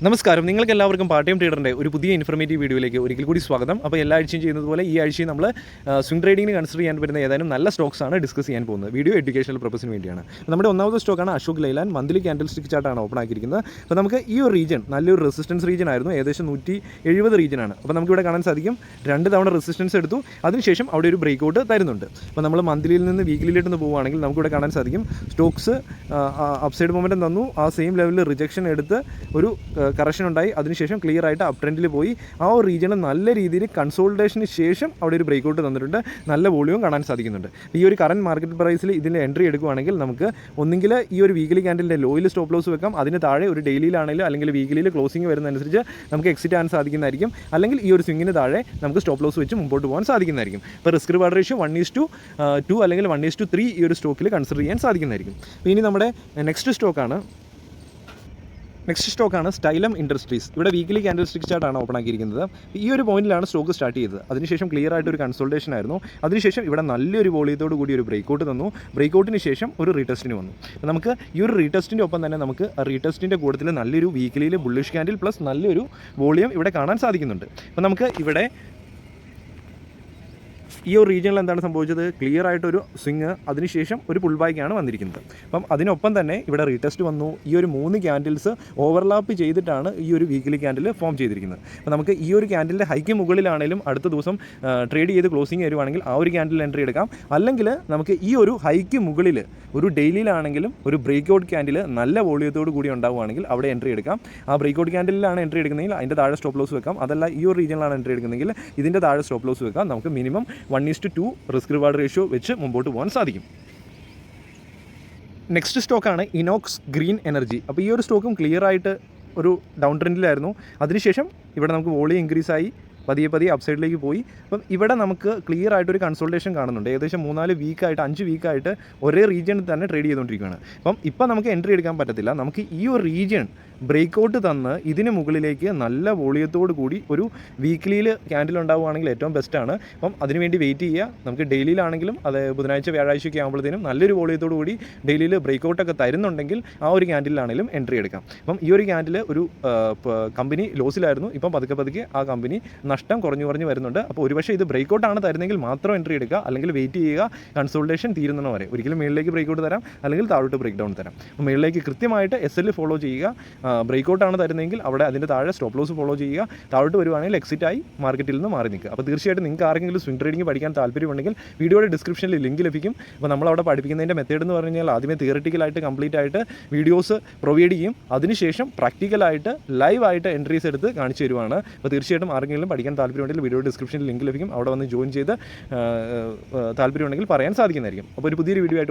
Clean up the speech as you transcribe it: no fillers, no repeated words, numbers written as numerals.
നമസ്കാരം, നിങ്ങൾക്ക് എല്ലാവർക്കും പാർട്ട് ടൈം ട്രേഡറിൻ്റെ ഒരു പുതിയ ഇൻഫർമേറ്റീവ് വീഡിയോയിലേക്ക് ഒരിക്കൽ കൂടി സ്വാഗതം. അപ്പോൾ എല്ലാ ആഴ്ചയും ചെയ്യുന്നത് പോലെ ഈ ആഴ്ചയും നമ്മൾ സ്വിംഗ് ട്രേഡിങ്ങിന് കൺസിഡർ ചെയ്യാൻ വരുന്ന ഏതാനും നല്ല സ്റ്റോക്സാണ് ഡിസ്കസ് ചെയ്യാൻ പോകുന്നത്. വീഡിയോ എഡ്യൂക്കേഷണൽ പർപ്പസിന് വേണ്ടിയാണ്. നമ്മുടെ ഒന്നാമത്തെ സ്റ്റോക്കാണ് Ashok Leyland. Monthly candle stick ചാർട്ടാണ് ഓപ്പൺ ആക്കിയിരിക്കുന്നത്. അപ്പോൾ നമുക്ക് ഈ ഒരു റീജിയൻ നല്ലൊരു റെസിസ്റ്റൻസ് റീജിയൻ ആയിരുന്നു, ഏകദേശം 170 റീജിയനാണ്. അപ്പോൾ നമുക്കിവിടെ കാണാൻ സാധിക്കും 2 തവണ റെസിസ്റ്റൻസ് എടുത്തു, അതിനുശേഷം അവിടെ ഒരു ബ്രേക്ക് ഔട്ട് തരുന്നുണ്ട്. അപ്പോൾ നമ്മൾ മന്ത്ലിയിൽ നിന്ന് വീക്കിലിയിലേക്ക് പോവുകയാണെങ്കിൽ നമുക്കിവിടെ കാണാൻ സാധിക്കും സ്റ്റോക്സ് അപ്സൈഡ് മൊമെൻറ്റം തന്നു, ആ സെയിം ലെവലിൽ റിജക്ഷൻ എടുത്ത് ഒരു കറക്ഷൻ ഉണ്ടായി, അതിനുശേഷം ക്ലിയർ ആയിട്ട് അപ് ട്രെൻഡിൽ പോയി ആ ഒരു റീജിയനിൽ നല്ല രീതിയിൽ കൺസോൾട്ടേഷന് ശേഷം അവിടെ ഒരു ബ്രേക്ക് ഔട്ട് തന്നിട്ടുണ്ട്, നല്ല വോളിയം കാണാൻ സാധിക്കുന്നുണ്ട്. ഈ ഒരു കറൻറ്റ് മാർക്കറ്റ് പ്രൈസിൽ ഇതിൻ്റെ എൻട്രി എടുക്കുകയാണെങ്കിൽ നമുക്ക് ഒന്നുകിൽ ഈ ഒരു വീക്കിലി ക്യാൻഡലിൻ്റെ ലോയിൽ സ്റ്റോപ്പ് ലോസ് വെക്കാം, അതിന് താഴെ ഒരു ഡെയിലിയിലാണെങ്കിലും അല്ലെങ്കിൽ വീക്കിലിയിൽ ക്ലോസിംഗ് വരുന്നതനുസരിച്ച് നമുക്ക് എക്സിറ്റ് ആകാൻ സാധിക്കുന്നതായിരിക്കും, അല്ലെങ്കിൽ ഈ ഒരു സ്വിങ്ങിന് താഴെ നമുക്ക് സ്റ്റോപ്പ് ലോസ് വെച്ച് മുമ്പോട്ട് പോകാൻ സാധിക്കുന്നതായിരിക്കും. ഇപ്പോൾ റിസ്ക് റിവാർഡ് റേഷ്യോ 1:2 അല്ലെങ്കിൽ 1:3 ഈ ഒരു സ്റ്റോക്കിൽ കൺസിഡർ ചെയ്യാൻ സാധിക്കുന്നതായിരിക്കും. ഇനി നമ്മുടെ നെക്സ്റ്റ് സ്റ്റോക്കാണ് സ്റ്റൈലം ഇൻഡസ്ട്രീസ്. ഇവിടെ വീക്കിലി ക്യാൻഡിൽ സ്റ്റിക്ക് ചാർട്ടാണ് ഓപ്പൺ ആക്കിയിരിക്കുന്നത്. ഈ ഒരു പോയിന്റിലാണ് സ്റ്റോക്ക് സ്റ്റാർട്ട് ചെയ്തത്. അതിനുശേഷം ക്ലിയർ ആയിട്ട് ഒരു കൺസോൾട്ടേഷൻ ആയിരുന്നു. അതിനുശേഷം ഇവിടെ നല്ലൊരു വോളിയത്തോട് കൂടി ഒരു ബ്രേക്ക് ഔട്ട് തന്നു. ബ്രേക്ക് ഔട്ടിന് ശേഷം ഒരു റീടെസ്റ്റിന് വന്നു. നമുക്ക് ഈ ഒരു റീടെസ്റ്റിൻ്റെ ഒപ്പം തന്നെ നമുക്ക് റീടെസ്റ്റിൻ്റെ കൂട്ടത്തിൽ നല്ലൊരു വീക്കിലിയിൽ ബുള്ളിഷ് ക്യാൻഡിൽ പ്ലസ് നല്ലൊരു വോളിയം ഇവിടെ കാണാൻ സാധിക്കുന്നുണ്ട്. അപ്പോൾ നമുക്ക് ഇവിടെ ഈ ഒരു റീജിയനിൽ എന്താണ് സംഭവിച്ചത്? ക്ലിയർ ആയിട്ടൊരു സ്വിങ്, അതിനുശേഷം ഒരു പുൾ ബാക്കാണ് വന്നിരിക്കുന്നത്. അപ്പം അതിനൊപ്പം തന്നെ ഇവിടെ റീടെസ്റ്റ് വന്നു. ഈ ഒരു 3 ക്യാൻഡിൽസ് ഓവർലാപ്പ് ചെയ്തിട്ടാണ് ഈ ഒരു വീക്കിലി ക്യാൻഡിൽ ഫോം ചെയ്തിരിക്കുന്നത്. അപ്പോൾ നമുക്ക് ഈ ഒരു ക്യാൻഡിലിൻ്റെ ഹൈക്ക് മുകളിലാണെങ്കിലും അടുത്ത ദിവസം ട്രേഡ് ചെയ്ത് ക്ലോസിങ് വരുവാണെങ്കിൽ ആ ഒരു ക്യാൻഡിൽ എൻട്രി എടുക്കാം, അല്ലെങ്കിൽ നമുക്ക് ഈ ഒരു ഹൈക്ക് മുകളിൽ ഒരു ഡെയിലിയിലാണെങ്കിലും ഒരു ബ്രേക്ക് ഔട്ട് ക്യാൻഡിൽ നല്ല വോളിയത്തോട് കൂടി ഉണ്ടാവുകയാണെങ്കിൽ അവിടെ എൻട്രി എടുക്കാം. ആ ബ്രേക്ക് ഔട്ട് ക്യാൻഡിലാണ് എൻട്രി എടുക്കുന്നതെങ്കിൽ അതിൻ്റെ താഴെ സ്റ്റോപ്പ് ലോസ് വെക്കാം, അതല്ല ഈ ഒരു റീജിയനിലാണ് എൻട്രി എടുക്കുന്നതെങ്കിൽ ഇതിൻ്റെ താഴെ സ്റ്റോപ്പ് ലോസ് വെക്കാം. നമുക്ക് മിനിമം 1:2 റിസ്ക് റിവാർഡ് റേഷ്യോ വെച്ച് മുമ്പോട്ട് പോകാൻ സാധിക്കും. നെക്സ്റ്റ് സ്റ്റോക്കാണ് ഇനോക്സ് ഗ്രീൻ എനർജി. അപ്പോൾ ഈ ഒരു സ്റ്റോക്കും ക്ലിയർ ആയിട്ട് ഒരു ഡൗൺ ട്രെൻഡിലായിരുന്നു. അതിനുശേഷം ഇവിടെ നമുക്ക് വോളിയം ഇൻക്രീസ് ആയി പതിയെ അപ്സൈഡിലേക്ക് പോയി. അപ്പം ഇവിടെ നമുക്ക് ക്ലിയർ ആയിട്ടൊരു കൺസോൾട്ടേഷൻ കാണുന്നുണ്ട്. ഏകദേശം 3-4 വീക്കായിട്ട് 5 വീക്കായിട്ട് ഒരേ റീജിയനിൽ തന്നെ ട്രേഡ് ചെയ്തുകൊണ്ടിരിക്കുകയാണ്. ഇപ്പം നമുക്ക് എൻട്രി എടുക്കാൻ പറ്റത്തില്ല. നമുക്ക് ഈ ഒരു റീജിയൻ ബ്രേക്ക് ഔട്ട് തന്ന് ഇതിന് മുകളിലേക്ക് നല്ല വോളിയത്തോട് കൂടി ഒരു വീക്കിലിയിൽ ക്യാൻഡിൽ ഉണ്ടാവുകയാണെങ്കിൽ ഏറ്റവും ബെസ്റ്റാണ്. അപ്പം അതിനുവേണ്ടി വെയിറ്റ് ചെയ്യുക. നമുക്ക് ഡെയിലിയിലാണെങ്കിലും അത് ബുധനാഴ്ച വ്യാഴാഴ്ചയൊക്കെ ആകുമ്പോഴത്തേനും നല്ലൊരു വോളിയത്തോട് കൂടി ഡെയിലിയിൽ ബ്രേക്ക് ഔട്ടൊക്കെ തരുന്നുണ്ടെങ്കിൽ ആ ഒരു ക്യാൻഡിലാണെങ്കിലും എൻട്രി എടുക്കാം. അപ്പം ഈ ഒരു ക്യാൻഡിൽ ഒരു കമ്പനി ലോസിലായിരുന്നു, ഇപ്പം പതുക്കെ ആ കമ്പനി നഷ്ടം കുറഞ്ഞു വരുന്നുണ്ട്. അപ്പോൾ ഒരുപക്ഷേ ഇത് ബ്രേക്ക് ഔട്ടാണ് തരുന്നെങ്കിൽ മാത്രം എൻട്രി എടുക്കുക, അല്ലെങ്കിൽ വെയിറ്റ് ചെയ്യുക കൺസോൾട്ടേഷൻ തീരുന്ന വരെ. ഒരിക്കലും മുകളിലേക്ക് ബ്രേക്ക് ഔട്ട് തരാം, അല്ലെങ്കിൽ താഴോട്ട് ബ്രേക്ക് ഡൗൺ തരാം. അപ്പോൾ മുകളിലേക്ക് കൃത്യമായിട്ട് SL ഫോളോ ചെയ്യുക. ബ്രേക്ക് ഔട്ടാണ് തരുന്നതെങ്കിൽ അവിടെ അതിൻ്റെ താഴെ സ്റ്റോപ്പ് ലോസ് ഫോളോ ചെയ്യുക. താഴോട്ട് വരുവാണെങ്കിൽ എക്സിറ്റായി മാർക്കറ്റിൽ നിന്ന് മാറി നിൽക്കുക. അപ്പോൾ തീർച്ചയായിട്ടും നിങ്ങൾക്ക് ആരെങ്കിലും സ്വിംഗ് ട്രേഡിംഗ് പഠിക്കാൻ താല്പര്യമുണ്ടെങ്കിൽ വീഡിയോയുടെ ഡിസ്ക്രിപ്ഷനിൽ ലിങ്ക് ലഭിക്കും. അപ്പോൾ നമ്മളവിടെ പഠിപ്പിക്കുന്നതിൻ്റെ മെത്തേഡ് എന്ന് പറഞ്ഞു കഴിഞ്ഞാൽ ആദ്യമേ തിയറിറ്റിക്കലായിട്ട് കംപ്ലീറ്റ് ആയിട്ട് വീഡിയോസ് പ്രൊവൈഡ് ചെയ്യും, അതിനുശേഷം പ്രാക്ടിക്കലായിട്ട് ലൈവായിട്ട് എൻട്രീസ് എടുത്ത് കാണിച്ചു തരുവാണ്. അപ്പോൾ തീർച്ചയായിട്ടും ആരെങ്കിലും പഠിക്കാൻ താല്പര്യമുണ്ടെങ്കിൽ വീഡിയോ ഡിസ്ക്രിപ്ഷനിൽ ലിങ്ക് ലഭിക്കും, അവിടെ വന്ന് ജോയിൻ ചെയ്ത് താല്പര്യമുണ്ടെങ്കിൽ പറയാൻ സാധിക്കുന്നതായിരിക്കും. അപ്പോൾ ഒരു പുതിയൊരു വീഡിയോ ആയിട്ട്